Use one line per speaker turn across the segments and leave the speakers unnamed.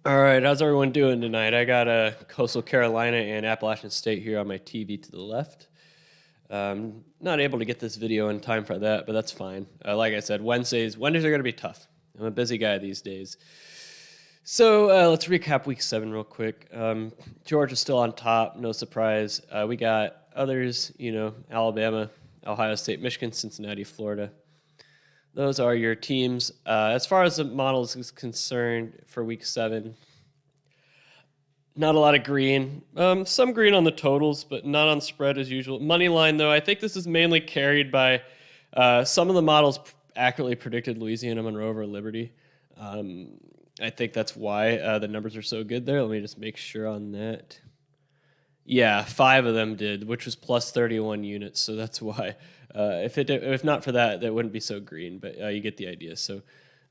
All right, how's everyone doing tonight? I got Coastal Carolina and Appalachian State here on my TV to the left. Not able to get this video in time for that, but that's fine. Like I said, Wednesdays are going to be tough. I'm a busy guy these days. So let's recap Week 7 real quick. Georgia's still on top, no surprise. We got others, Alabama, Ohio State, Michigan, Cincinnati, Florida. Those are your teams. As far as the models is concerned for Week 7, not a lot of green. Some green on the totals, but not on spread as usual. Money line, though, I think this is mainly carried by some of the models accurately predicted Louisiana Monroe over Liberty. I think that's why the numbers are so good there. Let me just make sure on that. Yeah, 5 of them did, which was plus 31 units, so that's why. If not for that, that wouldn't be so green, but you get the idea. So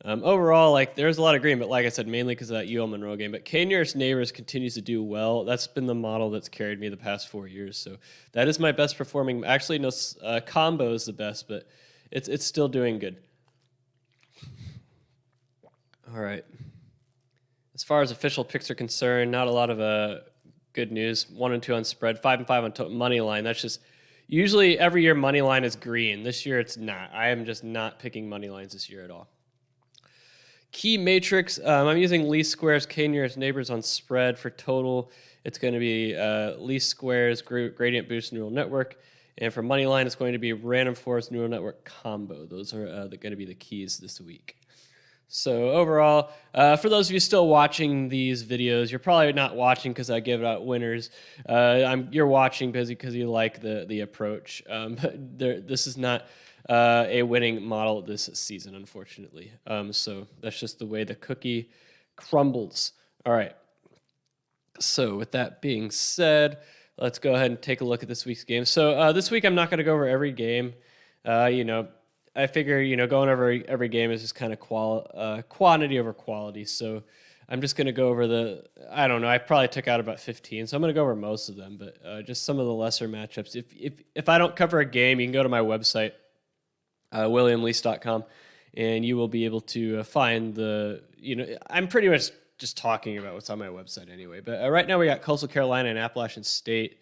overall, there's a lot of green, but like I said, mainly because of that UL Monroe game. But K nearest neighbors continues to do well. That's been the model that's carried me the past 4 years. So that is my best performing. Actually, no, combo is the best, but it's still doing good. All right. As far as official picks are concerned, not a lot of good news. 1 and 2 on spread, 5 and 5 on money line. That's just usually every year money line is green. This year it's not. I am just not picking money lines this year at all. Key matrix. I'm using least squares, K nearest neighbors on spread. For total, it's going to be least squares, gradient boost neural network. And for money line, it's going to be random forest neural network combo. Those are going to be the keys this week. So overall, for those of you still watching these videos, you're probably not watching because I give out winners. You're watching because you like the approach. This is not a winning model this season, unfortunately. So that's just the way the cookie crumbles. All right. So with that being said, let's go ahead and take a look at this week's game. So this week I'm not going to go over every game. I figure, going over every game is just kind of quantity over quality. So I'm just going to go over I probably took out about 15. So I'm going to go over most of them, but just some of the lesser matchups. If I don't cover a game, you can go to my website, williamlease.com, and you will be able to find I'm pretty much just talking about what's on my website anyway. But right now we got Coastal Carolina and Appalachian State.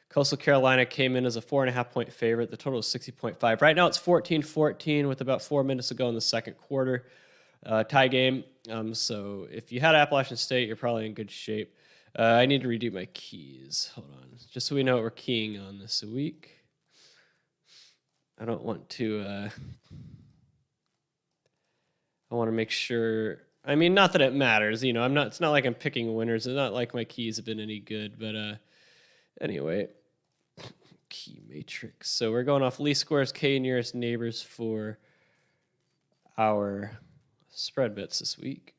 Coastal Carolina came in as a 4.5-point favorite. The total is 60.5. Right now it's 14-14 with about 4 minutes to go in the second quarter. Tie game. So if you had Appalachian State, you're probably in good shape. I need to redo my keys. Hold on. Just so we know what we're keying on this week. I don't want to... I want to make sure... not that it matters. It's not like I'm picking winners. It's not like my keys have been any good, but... Anyway, key matrix. So we're going off least squares, K nearest neighbors for our spread bets this week.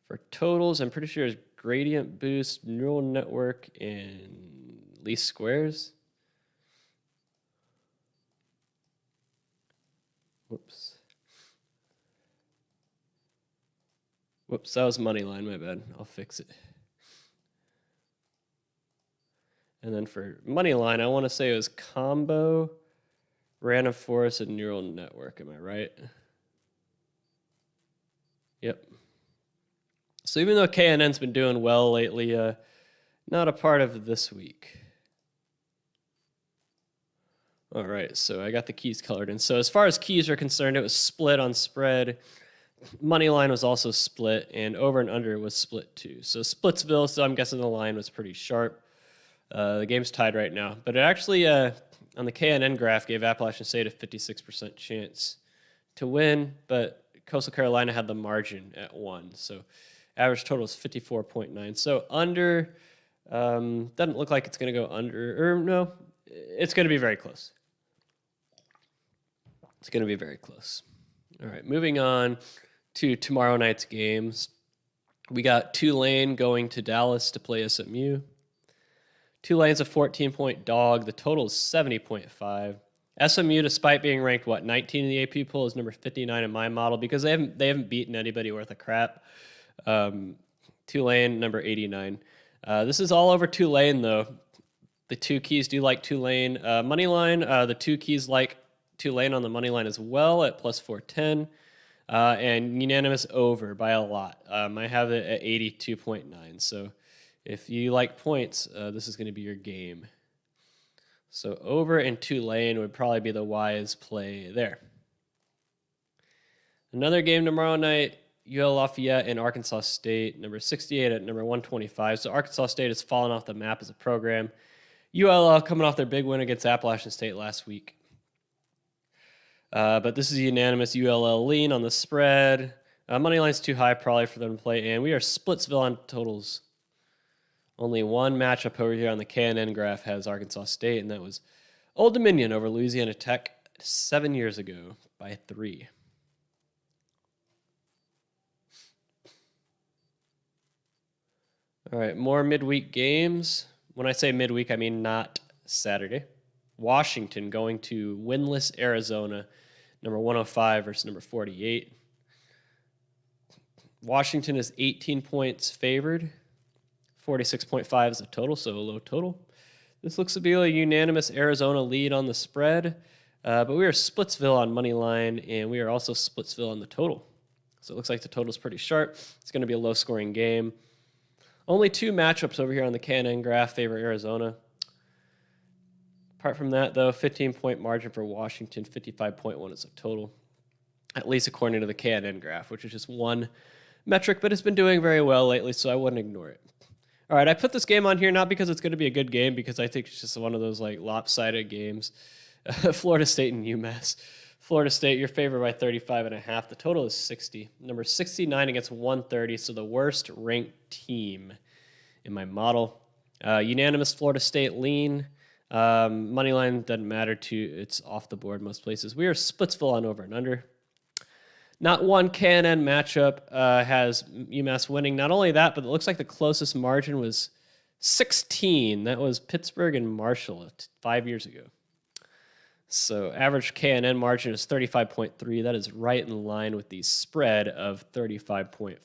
For totals, I'm pretty sure it's gradient boost, neural network, and least squares. Whoops, that was money line, my bad. I'll fix it. And then for money line, I want to say it was combo, random forest, and neural network. Am I right? Yep. So even though KNN's been doing well lately, not a part of this week. All right, so I got the keys colored in. So as far as keys are concerned, it was split on spread. Money line was also split, and over and under was split too. So Splitsville, so I'm guessing the line was pretty sharp. The game's tied right now. But it actually, on the KNN graph, gave Appalachian State a 56% chance to win, but Coastal Carolina had the margin at 1. So average total is 54.9. So under, doesn't look like it's going to go under, or no, it's going to be very close. It's going to be very close. All right, moving on to tomorrow night's games. We got Tulane going to Dallas to play SMU. Tulane's a 14-point dog. The total is 70.5. SMU, despite being ranked 19 in the AP poll, is number 59 in my model because they haven't beaten anybody worth a crap. Tulane number 89. This is all over Tulane though. The two keys do like Tulane money line. The two keys like Tulane on the money line as well at plus 410. And unanimous over by a lot. I have it at 82.9. So if you like points, this is going to be your game. So over in Tulane would probably be the wise play there. Another game tomorrow night, UL Lafayette and Arkansas State, number 68 at number 125. So Arkansas State has fallen off the map as a program. UL coming off their big win against Appalachian State last week. But this is unanimous ULL lean on the spread. Money line's too high probably for them to play, and we are Splitsville on totals. Only one matchup over here on the KNN graph has Arkansas State, and that was Old Dominion over Louisiana Tech 7 years ago by 3. All right, more midweek games. When I say midweek, I mean not Saturday. Washington going to winless Arizona, number 105 versus number 48. Washington is 18 points favored. 46.5 is the total, so a low total. This looks to be a unanimous Arizona lead on the spread, but we are Splitsville on money line, and we are also Splitsville on the total. So it looks like the total is pretty sharp. It's going to be a low-scoring game. Only two matchups over here on the KNN graph favor Arizona. Apart from that, though, 15-point margin for Washington, 55.1 is a total, at least according to the KNN graph, which is just one metric, but it's been doing very well lately, so I wouldn't ignore it. All right, I put this game on here not because it's going to be a good game, because I think it's just one of those like lopsided games. Florida State and UMass. Florida State, you're favored by 35.5. The total is 60. Number 69 against 130, so the worst ranked team in my model. Unanimous Florida State lean. Money line doesn't matter it's off the board most places. We are Splitsville on over and under. Not one KNN matchup has UMass winning. Not only that, but it looks like the closest margin was 16. That was Pittsburgh and Marshall 5 years ago. So average KNN margin is 35.3. That is right in line with the spread of 35.5.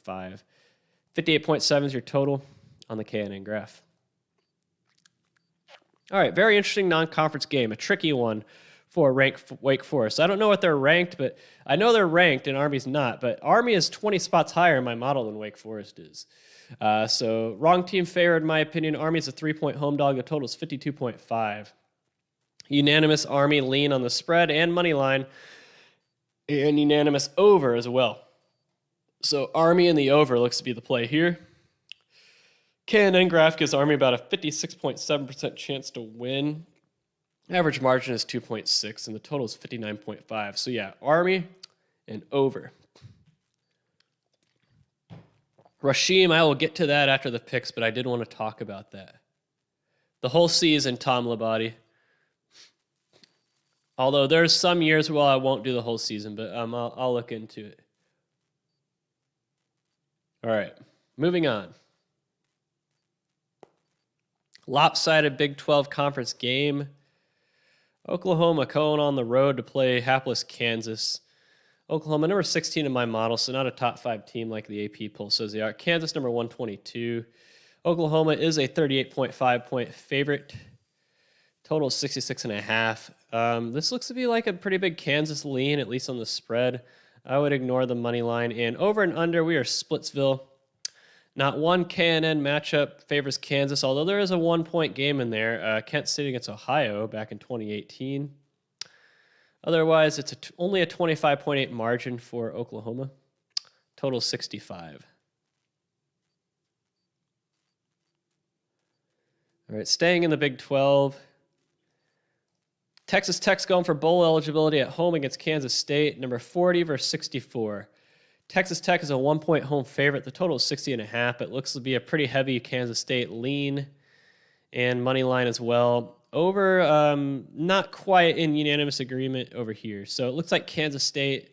58.7 is your total on the KNN graph. All right, very interesting non-conference game, a tricky one for ranked Wake Forest. I don't know what they're ranked, but I know they're ranked and Army's not. But Army is 20 spots higher in my model than Wake Forest is. So wrong team favored, in my opinion. Army's a 3-point home dog. The total is 52.5. Unanimous Army lean on the spread and money line, and unanimous over as well. So Army in the over looks to be the play here. KNN graph gives Army about a 56.7% chance to win. Average margin is 2.6, and the total is 59.5. So yeah, Army and over. Rashim, I will get to that after the picks, but I did want to talk about that. The whole season, Tom Labate. Although there's some years where I won't do the whole season, but I'll look into it. All right, moving on. Lopsided Big 12 conference game. Oklahoma going on the road to play hapless Kansas. Oklahoma, number 16 in my model, so not a top 5 team like the AP poll says they are. Kansas, number 122. Oklahoma is a 38.5-point favorite. Total 66.5. This looks to be like a pretty big Kansas lean, at least on the spread. I would ignore the money line. And over and under, we are Splitsville. Not one KNN matchup favors Kansas, although there is a 1-point game in there. Kent State against Ohio back in 2018. Otherwise, it's only a 25.8 margin for Oklahoma. Total 65. All right, staying in the Big 12. Texas Tech's going for bowl eligibility at home against Kansas State, number 40 versus 64. Texas Tech is a 1-point home favorite. The total is 60.5. It looks to be a pretty heavy Kansas State lean and money line as well. Over, not quite in unanimous agreement over here. So it looks like Kansas State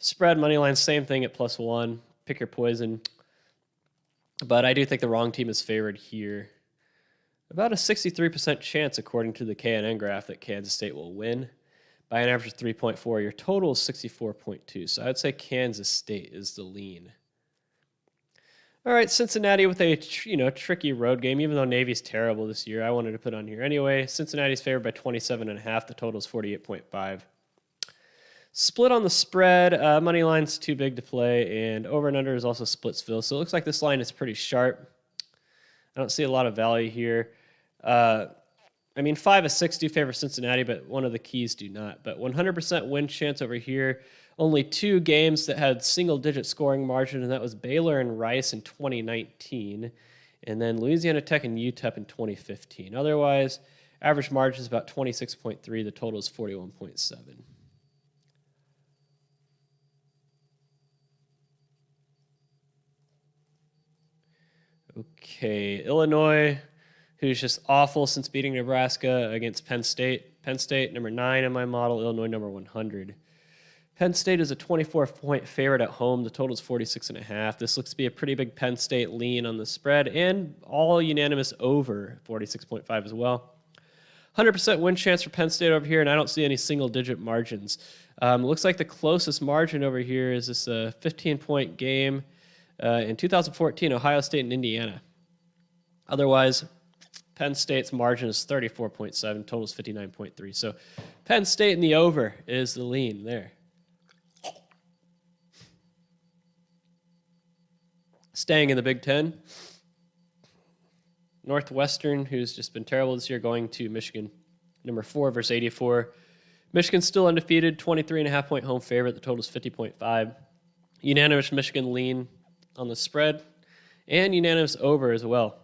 Spread, money line, same thing at +1. Pick your poison. But I do think the wrong team is favored here. About a 63% chance, according to the KNN graph, that Kansas State will win by an average of 3.4. Your total is 64.2. So I would say Kansas State is the lean. All right, Cincinnati with a tricky road game. Even though Navy's terrible this year, I wanted to put on here anyway. Cincinnati's favored by 27.5. The total is 48.5. Split on the spread. Money line's too big to play, and over and under is also Splitsville. So it looks like this line is pretty sharp. I don't see a lot of value here. 5 of 6 do favor Cincinnati, but one of the keys do not. But 100% win chance over here. Only 2 games that had single-digit scoring margin, and that was Baylor and Rice in 2019, and then Louisiana Tech and UTEP in 2015. Otherwise, average margin is about 26.3. The total is 41.7. Okay, Illinois, who's just awful since beating Nebraska against Penn State. Penn State, number 9 in my model. Illinois, number 100. Penn State is a 24-point favorite at home. The total is 46.5. This looks to be a pretty big Penn State lean on the spread, and all unanimous over 46.5 as well. 100% win chance for Penn State over here, and I don't see any single-digit margins. Looks like the closest margin over here is this 15-point game in 2014, Ohio State and Indiana. Otherwise, Penn State's margin is 34.7, total is 59.3. So Penn State in the over is the lean there. Staying in the Big Ten, Northwestern, who's just been terrible this year, going to Michigan, number 4 versus 84. Michigan's still undefeated, 23.5-point home favorite. The total is 50.5. Unanimous Michigan lean on the spread, and unanimous over as well.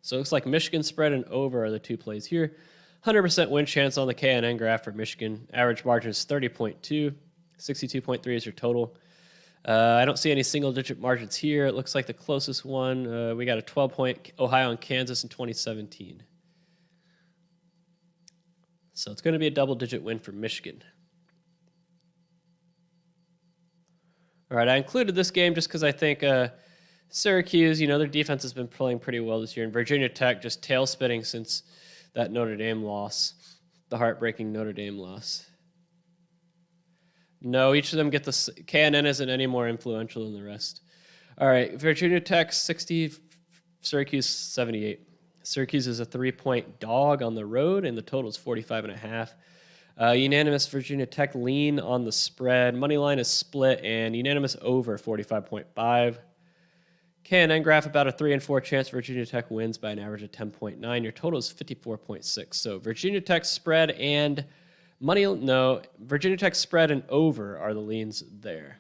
So it looks like Michigan spread and over are the 2 plays here. 100% win chance on the KNN graph for Michigan. Average margin is 30.2. 62.3 is your total. I don't see any single-digit margins here. It looks like the closest one, we got a 12-point Ohio and Kansas in 2017. So it's going to be a double-digit win for Michigan. All right, I included this game just because I think Syracuse, their defense has been playing pretty well this year, and Virginia Tech just tail-spitting since that Notre Dame loss, the heartbreaking Notre Dame loss. No, each of them get the KNN isn't any more influential than the rest. All right, Virginia Tech 60, Syracuse 78. Syracuse is a 3-point dog on the road, and the total is 45.5. Unanimous Virginia Tech lean on the spread. Money line is split, and unanimous over 45.5. KNN graph about a 3 and 4 chance Virginia Tech wins by an average of 10.9. Your total is 54.6. So Virginia Tech spread and Virginia Tech spread and over are the leans there.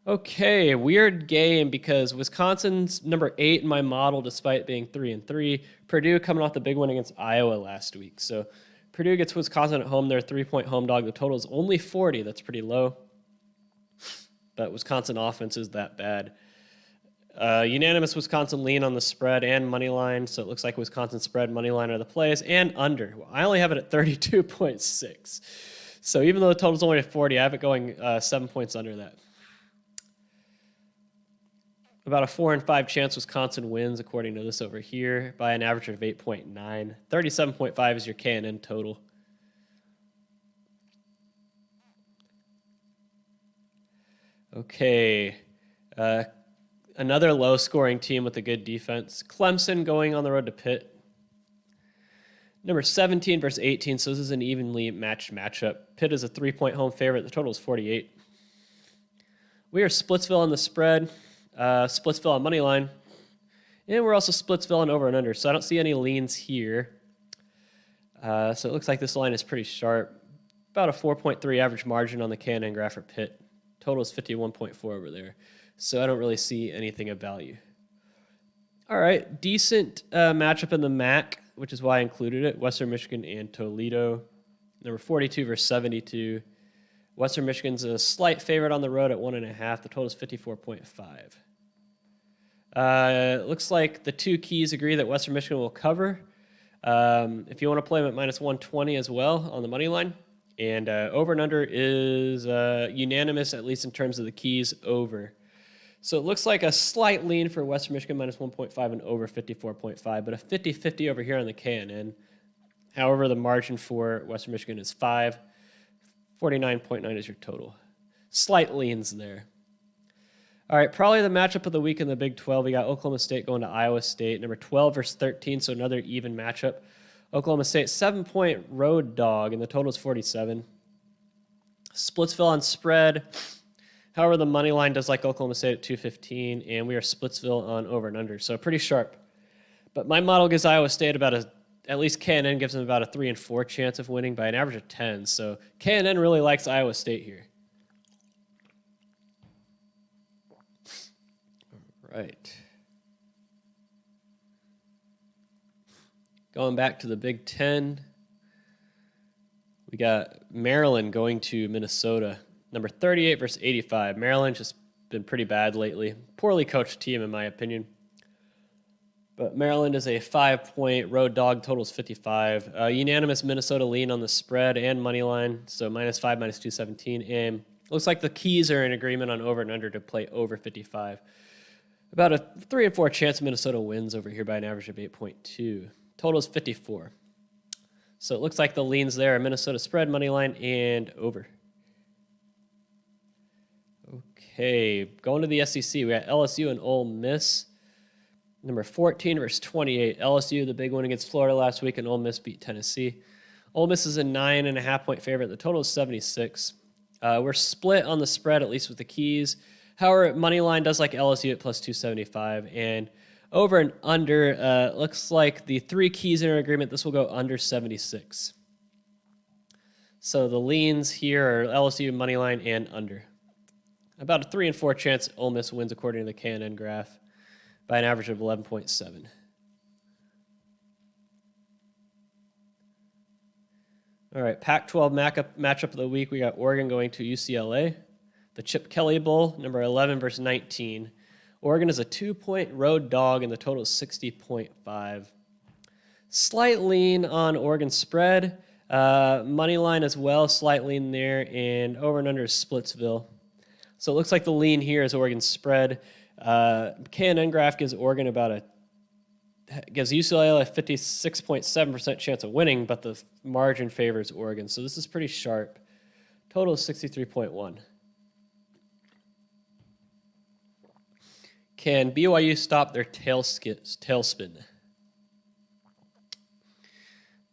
Okay, weird game because Wisconsin's number 8 in my model despite being 3-3. Purdue coming off the big win against Iowa last week. So Purdue gets Wisconsin at home. They're a 3-point home dog. The total is only 40. That's pretty low. But Wisconsin offense is that bad. Unanimous Wisconsin lean on the spread and money line, so it looks like Wisconsin spread, money line are the plays, and under. Well, I only have it at 32.6. So even though the total's only at 40, I have it going 7 points under that. About a 4 and 5 chance Wisconsin wins, according to this over here, by an average of 8.9. 37.5 is your KNN total. Okay. Another low-scoring team with a good defense. Clemson going on the road to Pitt. Number 17 versus 18, so this is an evenly matched matchup. Pitt is a 3-point home favorite. The total is 48. We are Splitsville on the spread, Splitsville on money line, and we're also Splitsville on over and under, so I don't see any leans here. So it looks like this line is pretty sharp. About a 4.3 average margin on the KNN graph for Pitt. Total is 51.4 over there. So I don't really see anything of value. All right, decent matchup in the MAC, which is why I included it. Western Michigan and Toledo. Number 42 versus 72. Western Michigan's a slight favorite on the road at 1.5. The total is 54.5. It looks like the 2 keys agree that Western Michigan will cover. If you want to play them at minus 120 as well on the money line. And over and under is unanimous, at least in terms of the keys, over. So it looks like a slight lean for Western Michigan minus 1.5 and over 54.5, but a 50-50 over here on the KNN. However, the margin for Western Michigan is 5. 49.9 is your total. Slight leans there. All right, probably the matchup of the week in the Big 12. We got Oklahoma State going to Iowa State, number 12 versus 13, so another even matchup. Oklahoma State, 7-point road dog, and the total is 47. Splitsville on spread. However, the money line does like Oklahoma State at 215, and we are Splitsville on over and under, so pretty sharp. But my model gives Iowa State at least KNN gives them about a 3 and 4 chance of winning by an average of 10. So KNN really likes Iowa State here. All right. Going back to the Big Ten, we got Maryland going to Minnesota. Number 38 versus 85. Maryland just been pretty bad lately. Poorly coached team, in my opinion. But Maryland is a 5-point road dog, totals 55. Unanimous Minnesota lean on the spread and money line, so -5, -217. And looks like the keys are in agreement on over and under to play over 55. About a 3 and 4 chance Minnesota wins over here by an average of 8.2. Total is 54. So it looks like the leans there are Minnesota spread, money line, and over. Okay, going to the SEC, we got LSU and Ole Miss. Number 14 versus 28. LSU, the big one against Florida last week, and Ole Miss beat Tennessee. Ole Miss is a 9.5-point favorite. The total is 76. We're split on the spread, at least with the keys. However, money line does like LSU at plus 275. And over and under, looks like the 3 keys are in agreement. This will go under 76. So the leans here are LSU, money line, and under. About a 3 and 4 chance Ole Miss wins according to the KNN graph by an average of 11.7. All right, Pac-12 matchup of the week. We got Oregon going to UCLA. The Chip Kelly Bowl, number 11 versus 19. Oregon is a 2-point road dog, and the total is 60.5. Slight lean on Oregon spread. Money line as well, slight lean there, and over and under is Splitsville. So it looks like the lean here is Oregon spread. KNN graph gives gives UCLA a 56.7% chance of winning, but the margin favors Oregon. So this is pretty sharp. Total is 63.1. Can BYU stop their tailspin?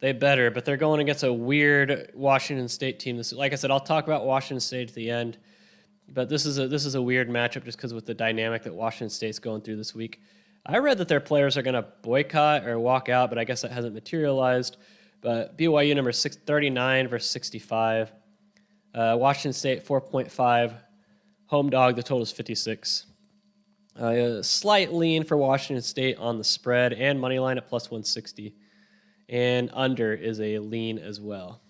They better, but they're going against a weird Washington State team. Like I said, I'll talk about Washington State at the end. But this is a weird matchup just because with the dynamic that Washington State's going through this week. I read that their players are going to boycott or walk out, but I guess that hasn't materialized. But BYU number 39 versus 65. Washington State 4.5. Home dog, the total is 56. Slight lean for Washington State on the spread and money line at plus 160. And under is a lean as well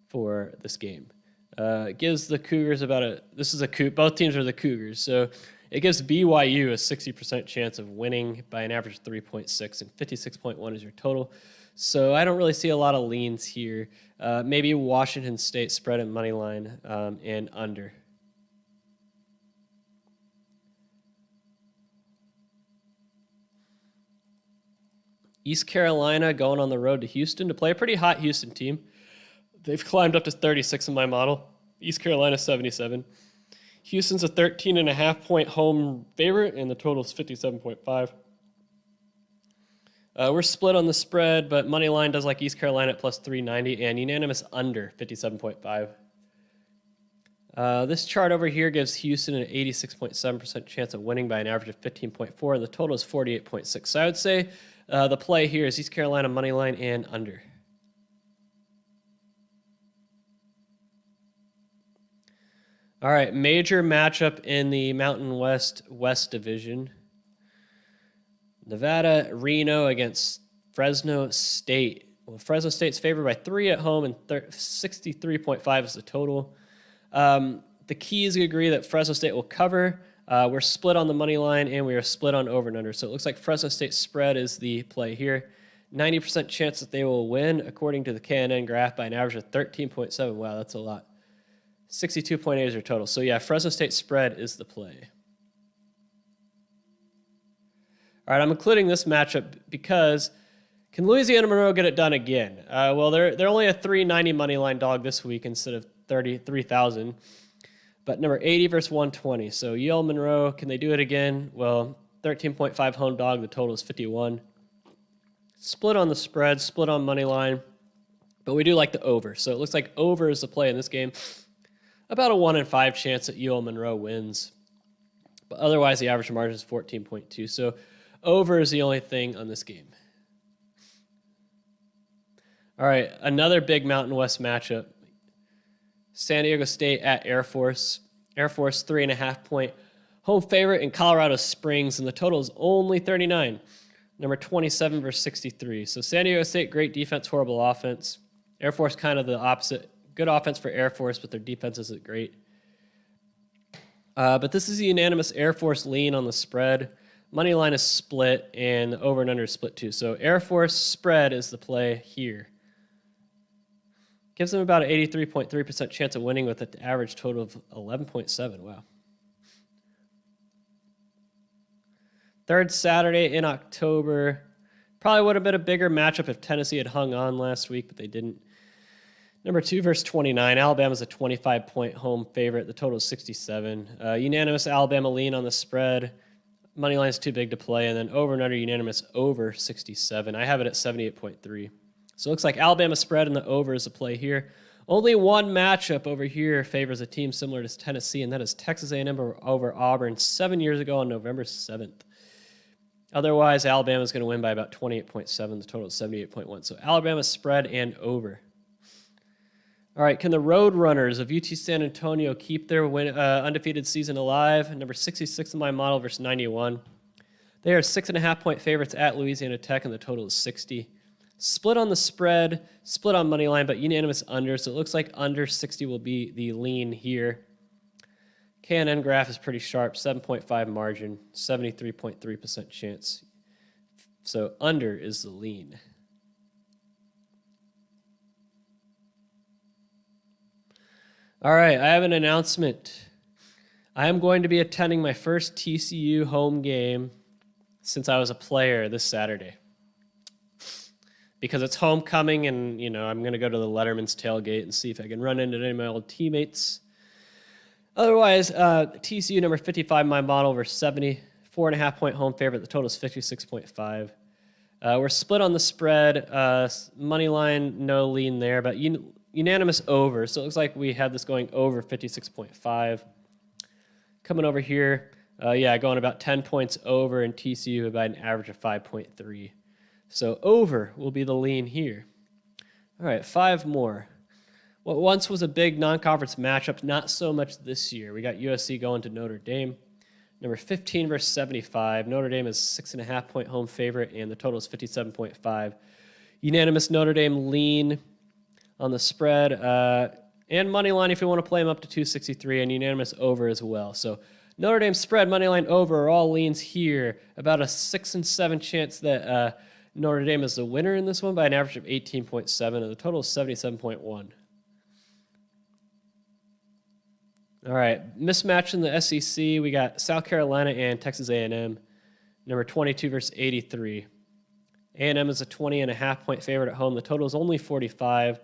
for this game. It gives the Cougars both teams are the Cougars, so it gives BYU a 60% chance of winning by an average of 3.6, and 56.1 is your total. So I don't really see a lot of leans here. Maybe Washington State spread and money line and under. East Carolina going on the road to Houston to play a pretty hot Houston team. They've climbed up to 36 in my model. East Carolina 77. Houston's a 13.5-point home favorite, and the total is 57.5. We're split on the spread, but money line does like East Carolina at plus 390, and unanimous under 57.5. This chart over here gives Houston an 86.7% chance of winning by an average of 15.4, and the total is 48.6. So I would say the play here is East Carolina money line and under. All right, major matchup in the Mountain West Division. Nevada, Reno against Fresno State. Well, Fresno State's favored by 3 at home, and 63.5 is the total. The keys agree that Fresno State will cover. We're split on the money line, and we are split on over and under. So it looks like Fresno State spread is the play here. 90% chance that they will win, according to the KNN graph, by an average of 13.7. Wow, that's a lot. 62.8 is their total. So yeah, Fresno State spread is the play. All right, I'm including this matchup because can Louisiana Monroe get it done again? Well, they're only a 390 money line dog this week instead of 33,000. But number 80 versus 120. So Yale Monroe, can they do it again? Well, 13.5 home dog. The total is 51. Split on the spread, split on money line. But we do like the over. So it looks like over is the play in this game. About a 1 in 5 chance that UL Monroe wins. But otherwise, the average margin is 14.2. So over is the only thing on this game. All right, another big Mountain West matchup. San Diego State at Air Force. Air Force 3.5 point home favorite in Colorado Springs, and the total is only 39. Number 27 versus 63. So San Diego State, great defense, horrible offense. Air Force kind of the opposite. Good offense for Air Force, but their defense isn't great. But this is a unanimous Air Force lean on the spread. Money line is split, and over and under is split too. So Air Force spread is the play here. Gives them about an 83.3% chance of winning with an average total of 11.7. Wow. Third Saturday in October. Probably would have been a bigger matchup if Tennessee had hung on last week, but they didn't. Number 2 versus 29. Alabama's a 25-point home favorite. The total is 67. Unanimous Alabama lean on the spread. Money line is too big to play. And then over and under unanimous over 67. I have it at 78.3. So it looks like Alabama spread and the over is a play here. Only one matchup over here favors a team similar to Tennessee, and that is Texas A&M over Auburn 7 years ago on November 7th. Otherwise, Alabama is going to win by about 28.7. The total is 78.1. So Alabama spread and over. All right, can the Road Runners of UT San Antonio keep their undefeated season alive? Number 66 in my model versus 91. They are 6.5-point favorites at Louisiana Tech, and the total is 60. Split on the spread, split on money line, but unanimous under. So it looks like under 60 will be the lean here. KNN graph is pretty sharp, 7.5 margin, 73.3% chance. So under is the lean. All right, I have an announcement. I am going to be attending my first TCU home game since I was a player this Saturday. Because it's homecoming and, I'm going to go to the Letterman's tailgate and see if I can run into any of my old teammates. Otherwise, TCU number 55, my model, versus 70. 4.5-point home favorite. The total is 56.5. We're split on the spread. Money line, no lean there, but unanimous over. So it looks like we have this going over 56.5. Coming over here, going about 10 points over, and TCU about an average of 5.3. So over will be the lean here. All right, 5 more. What once was a big non-conference matchup, not so much this year. We got USC going to Notre Dame. Number 15 versus 75. Notre Dame is 6.5-point home favorite, and the total is 57.5. Unanimous Notre Dame lean on the spread, and money line if you want to play them up to 263, and unanimous over as well. So Notre Dame spread, money line over are all leans here. About a 6 and 7 chance that Notre Dame is the winner in this one by an average of 18.7, and the total is 77.1. All right, mismatch in the SEC. We got South Carolina and Texas A&M, number 22 versus 83. A&M is a 20.5-point favorite at home. The total is only 45.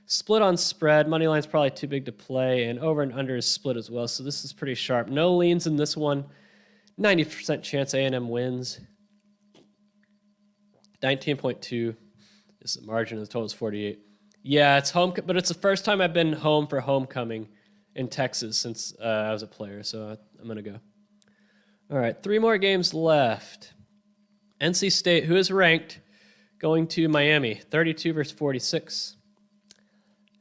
Split on spread. Money line's probably too big to play, and over and under is split as well. So this is pretty sharp. No leans in this one. 90% chance A&M wins. 19.2 is the margin. The total is 48. Yeah, it's home, but it's the first time I've been home for homecoming in Texas since I was a player, so I'm going to go. All right, 3 more games left. NC State, who is ranked, going to Miami, 32 versus 46.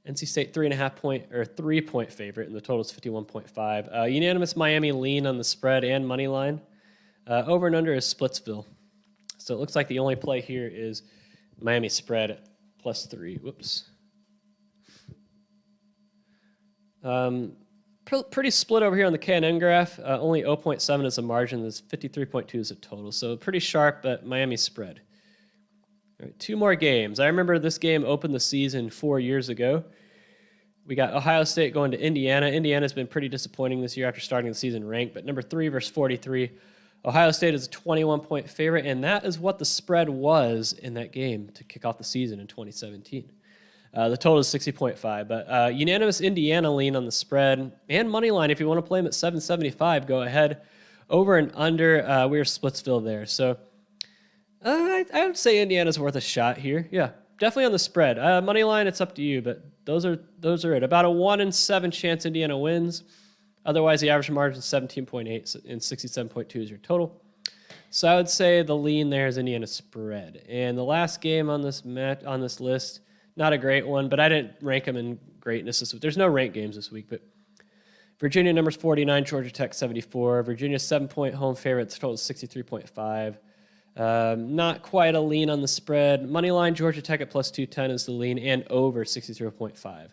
NC State 3.5-point favorite, and the total is 51.5. Unanimous Miami lean on the spread and money line. Over and under is Splitsville. So it looks like the only play here is Miami spread at +3. Whoops. Pretty split over here on the KNN graph. Only 0.7 is the margin. There's 53.2 is the total. So pretty sharp, but Miami spread. All right, 2 more games. I remember this game opened the season 4 years ago. We got Ohio State going to Indiana. Indiana's been pretty disappointing this year after starting the season ranked, but number 3 versus 43. Ohio State is a 21-point favorite, and that is what the spread was in that game to kick off the season in 2017. The total is 60.5, but unanimous Indiana lean on the spread and money line. If you want to play them at 775, go ahead. Over and under, we're Splitsville there. So I would say Indiana's worth a shot here. Yeah, definitely on the spread. Money line, it's up to you, but those are it. About a 1 in 7 chance Indiana wins. Otherwise, the average margin is 17.8 and 67.2 is your total. So I would say the lean there is Indiana spread. And the last game on this list, not a great one, but I didn't rank them in greatness this week. There's no ranked games this week, but Virginia numbers 49, Georgia Tech 74. Virginia 7-point home favorites, total 63.5. Not quite a lean on the spread. Money line, Georgia Tech at plus 210 is the lean, and over 63.5.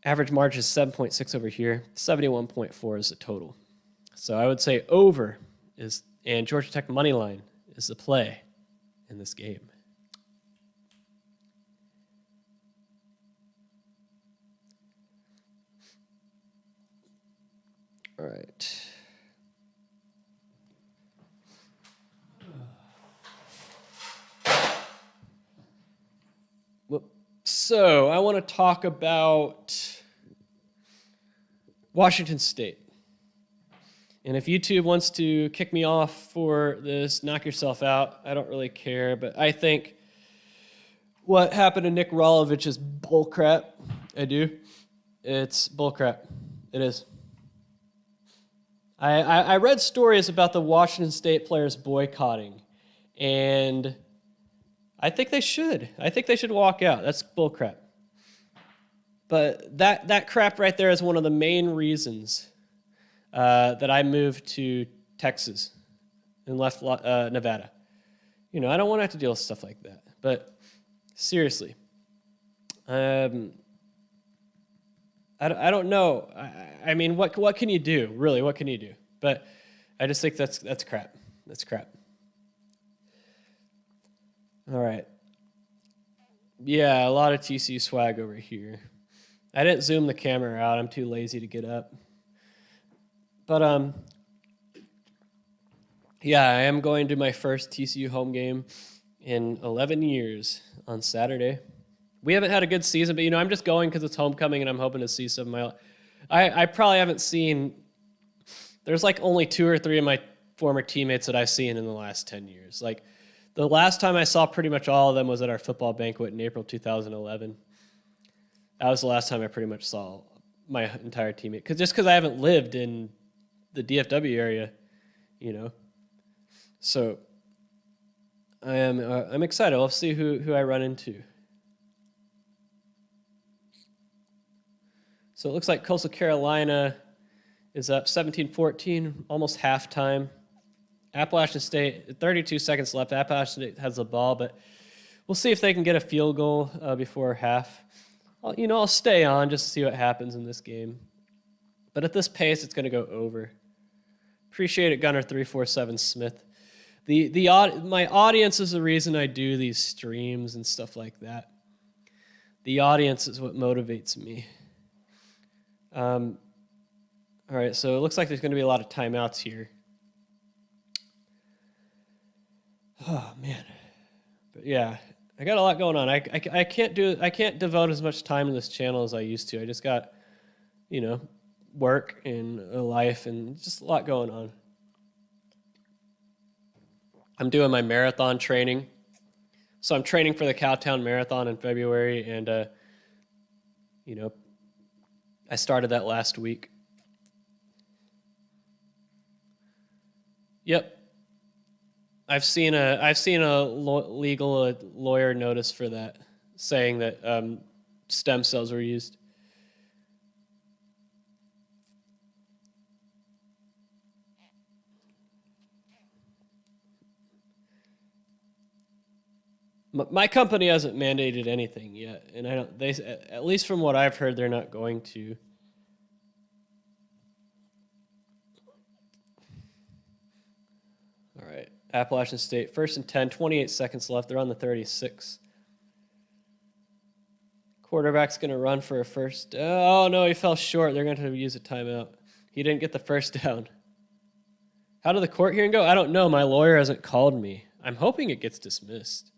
Average margin is 7.6 over here. 71.4 is the total. So I would say over is, and Georgia Tech money line is the play in this game. All right. So I want to talk about Washington State. And if YouTube wants to kick me off for this, knock yourself out. I don't really care, but I think what happened to Nick Rolovich is bullcrap. I do. It's bullcrap. It is. I read stories about the Washington State players boycotting, and I think they should. I think they should walk out. That's bullcrap. But that crap right there is one of the main reasons that I moved to Texas and left Nevada. You know, I don't want to have to deal with stuff like that. But seriously, I don't know. I mean, what can you do? Really, what can you do? But I just think that's crap. That's crap. All right. Yeah, a lot of TCU swag over here. I didn't zoom the camera out. I'm too lazy to get up. But yeah, I am going to my first TCU home game in 11 years on Saturday. We haven't had a good season, but, you know, I'm just going because it's homecoming, and I'm hoping to see some of my... I probably haven't seen... There's like only 2 or 3 of my former teammates that I've seen in the last 10 years. Like, the last time I saw pretty much all of them was at our football banquet in April 2011. That was the last time I pretty much saw my entire teammate. Just because I haven't lived in the DFW area, you know. So I'm excited. We'll see who I run into. So it looks like Coastal Carolina is up 17-14, almost halftime. Appalachian State, 32 seconds left. Appalachian State has the ball, but we'll see if they can get a field goal before half. I'll stay on just to see what happens in this game. But at this pace, it's going to go over. Appreciate it, Gunner 347 Smith. My audience is the reason I do these streams and stuff like that. The audience is what motivates me. All right, so it looks like there's going to be a lot of timeouts here. Oh man, but yeah, I got a lot going on. I can't devote as much time to this channel as I used to. I just got, work and a life and just a lot going on. I'm doing my marathon training, so I'm training for the Cowtown Marathon in February, and I started that last week. Yep. I've seen a legal lawyer notice for that, saying that stem cells were used. My company hasn't mandated anything yet, and at least from what I've heard, they're not going to. All right. Appalachian State, 1st and 10, 28 seconds left. They're on the 36. Quarterback's going to run for a first. Oh, no, he fell short. They're going to use a timeout. He didn't get the first down. How did the court hearing go? I don't know. My lawyer hasn't called me. I'm hoping it gets dismissed.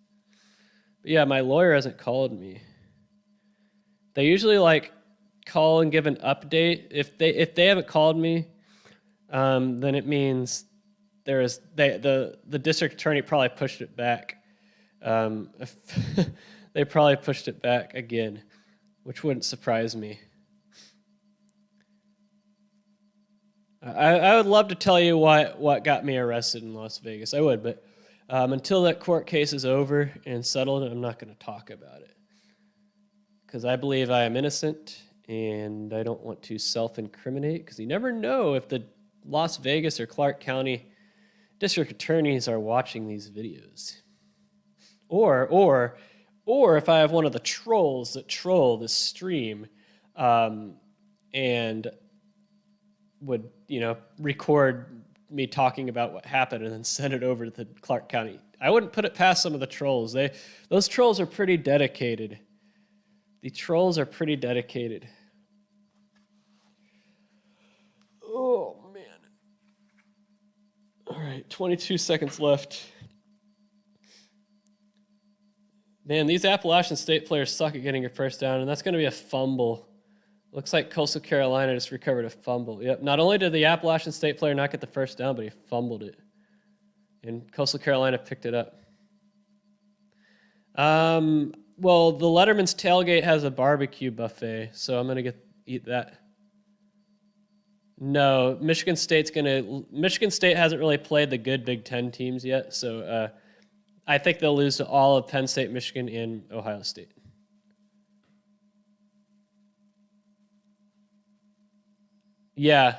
But yeah, my lawyer hasn't called me. They usually like call and give an update. If they haven't called me, then it means the district attorney probably pushed it back. They probably pushed it back again, which wouldn't surprise me. I would love to tell you what got me arrested in Las Vegas. I would, but until that court case is over and settled, I'm not going to talk about it. Because I believe I am innocent, and I don't want to self-incriminate, because you never know if the Las Vegas or Clark County district attorneys are watching these videos. Or if I have one of the trolls that troll this stream and would, record me talking about what happened and then send it over to the Clark County. I wouldn't put it past some of the trolls. Those trolls are pretty dedicated. The trolls are pretty dedicated. Oh, man. All right, 22 seconds left. Man, these Appalachian State players suck at getting your first down, and that's going to be a fumble. Looks like Coastal Carolina just recovered a fumble. Yep. Not only did the Appalachian State player not get the first down, but he fumbled it. And Coastal Carolina picked it up. Well, the Letterman's Tailgate has a barbecue buffet, so I'm going to eat that. No, Michigan State hasn't really played the good Big Ten teams yet, so I think they'll lose to all of Penn State, Michigan, and Ohio State. Yeah.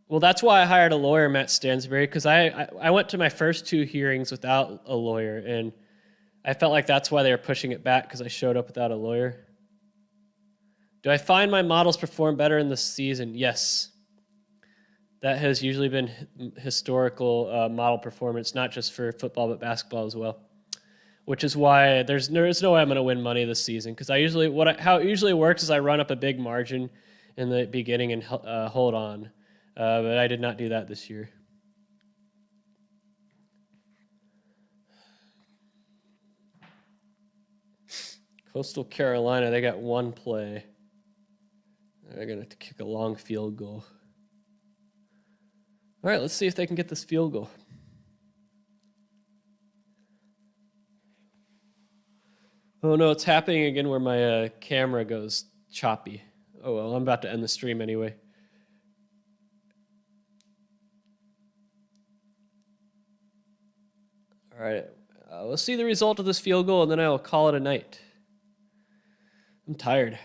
Well, that's why I hired a lawyer, Matt Stansberry, because I went to my first 2 hearings without a lawyer, and I felt like that's why they were pushing it back, because I showed up without a lawyer. Do I find my models perform better in the season? Yes. That has usually been historical model performance, not just for football, but basketball as well. Which is why there's no way I'm going to win money this season, because how it usually works is I run up a big margin in the beginning and hold on. But I did not do that this year. Coastal Carolina, they got 1 play. They're going to have to kick a long field goal. All right, let's see if they can get this field goal. Oh, no, it's happening again where my camera goes choppy. Oh, well, I'm about to end the stream anyway. All right, we'll see the result of this field goal, and then I will call it a night. I'm tired.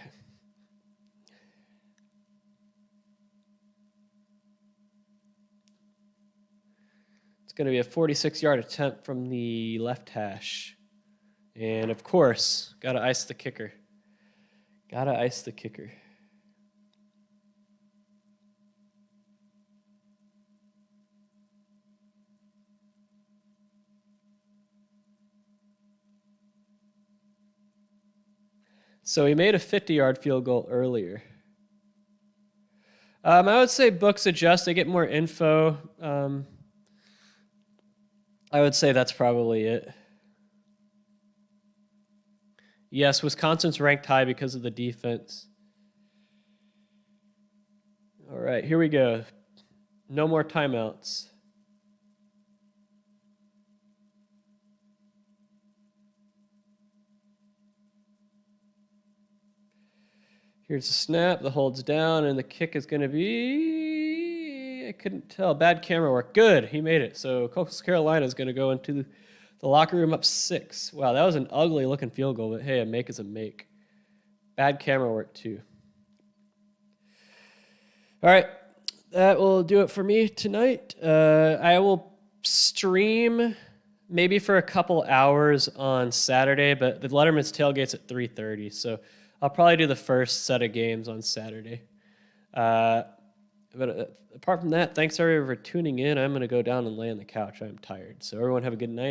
It's going to be a 46-yard attempt from the left hash. And, of course, got to ice the kicker. Got to ice the kicker. So he made a 50-yard field goal earlier. I would say books adjust. They get more info. I would say that's probably it. Yes, Wisconsin's ranked high because of the defense. All right, here we go. No more timeouts. Here's the snap, the hold's down, and the kick is going to be, I couldn't tell, bad camera work. Good, he made it. So Coastal Carolina is going to go into the locker room up 6. Wow, that was an ugly looking field goal, but hey, a make is a make. Bad camera work too. All right, that will do it for me tonight. I will stream maybe for a couple hours on Saturday, but the Letterman's Tailgate's at 3:30, so I'll probably do the first set of games on Saturday. But apart from that, thanks everyone for tuning in. I'm going to go down and lay on the couch. I'm tired. So everyone have a good night.